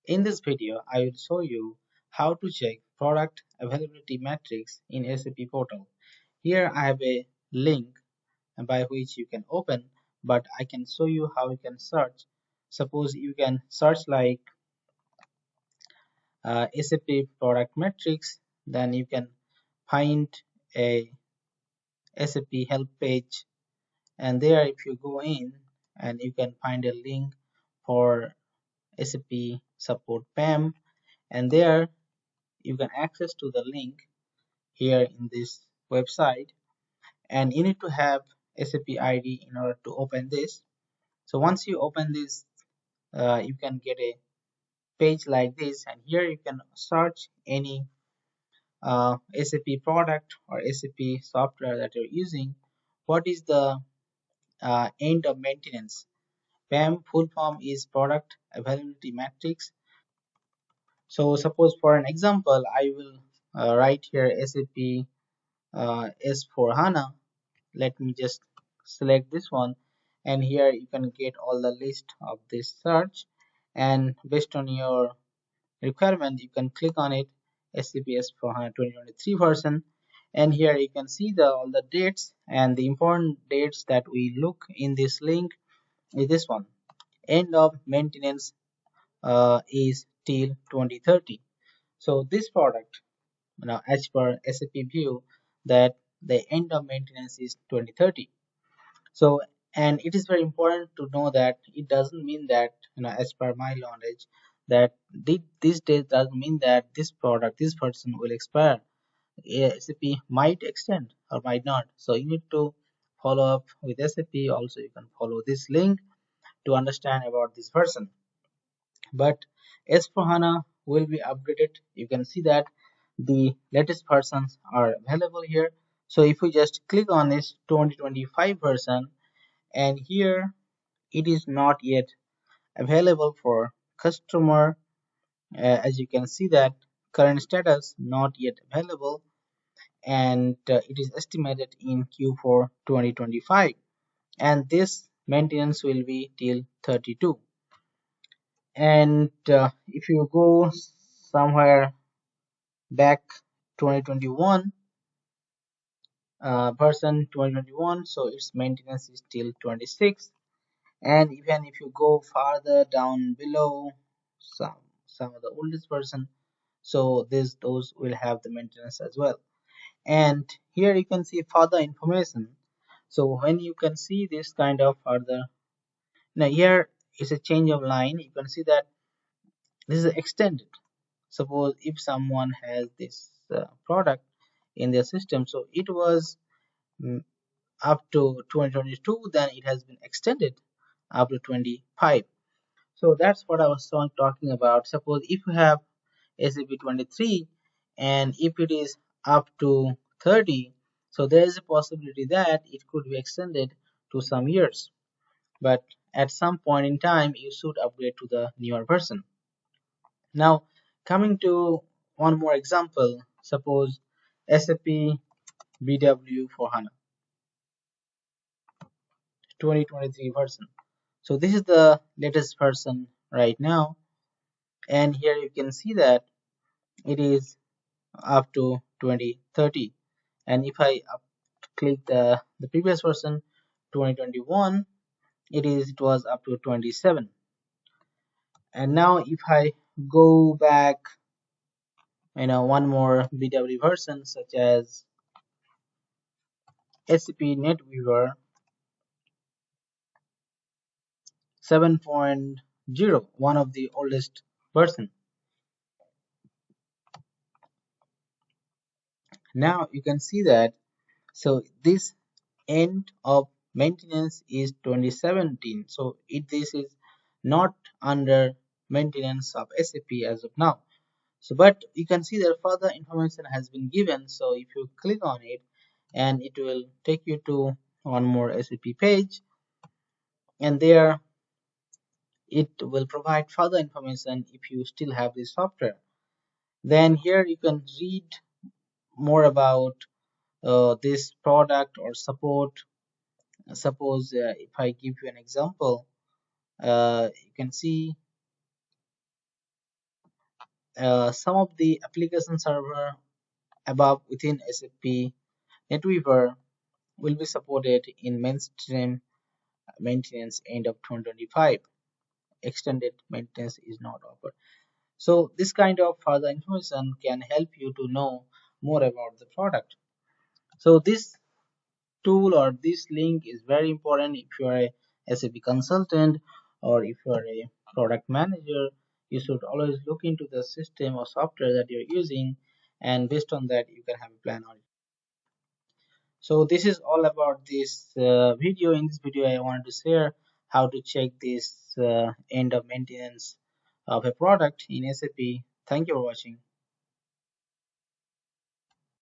In this video, I will show you how to check product availability matrix in SAP portal. Here I have a link by which you can open, but I can show you how you can search. Suppose you can search like SAP product matrix, then you can find a SAP help page, and there if you go in and you can find a link for SAP support PAM, and there you can access to the link here in this website, and you need to have SAP ID in order to open this. So once you open this, you can get a page like this, and here you can search any SAP product or SAP software that you're using. What is the end of maintenance? PAM full form is Product Availability Matrix. So suppose for an example, I will write here SAP S4 HANA. Let me just select this one, and here you can get all the list of this search, and based on your requirement you can click on it, SAP S4 HANA 2023 version, and here you can see all the dates, and the important dates that we look in this link is this one: end of maintenance is till 2030. So this product, now as per SAP view, that the end of maintenance is 2030. So, and it is very important to know that it doesn't mean that, as per my knowledge, that this date doesn't mean that this product, this person will expire. SAP might extend or might not. So you need to follow up with SAP. Also, you can follow this link to understand about this person. But S4HANA will be upgraded. You can see that the latest versions are available here. So if we just click on this 2025 version, and here it is not yet available for customer, as you can see that current status not yet available, and it is estimated in Q4 2025, and this maintenance will be till 32. And if you go somewhere back 2021 version 2021, so its maintenance is till 26. And even if you go farther down below, some of the oldest version, so those will have the maintenance as well. And here you can see further information. So when you can see this kind of further, now here is a change of line. You can see that this is extended. Suppose if someone has this product in their system, so it was mm, up to 2022, then it has been extended up to 25. So that's what I was talking about. Suppose if you have SAP 23, and if it is up to 30, so there is a possibility that it could be extended to some years. But at some point in time, you should upgrade to the newer version. Now, coming to one more example, suppose SAP BW for HANA 2023 version. So this is the latest version right now, and here you can see that it is up to 2030. And if I click the previous version 2021, it was up to 27. And now if I go back, one more BW version such as SAP NetWeaver 7.0, one of the oldest version. Now you can see that, so this end of maintenance is 2017, so this is not under maintenance of SAP as of now. So but you can see that further information has been given. So if you click on it, and it will take you to one more SAP page, and there it will provide further information if you still have this software. Then here you can read more about this product or support. Suppose if I give you an example, you can see some of the application server above within SAP NetWeaver will be supported in mainstream maintenance end of 2025. Extended maintenance is not offered. So this kind of further information can help you to know more about the product. So this tool or this link is very important if you are a SAP consultant or if you are a product manager. You should always look into the system or software that you're using, and based on that you can have a plan on it. So this is all about this video. In this video I wanted to share how to check this end of maintenance of a product in SAP. Thank you for watching.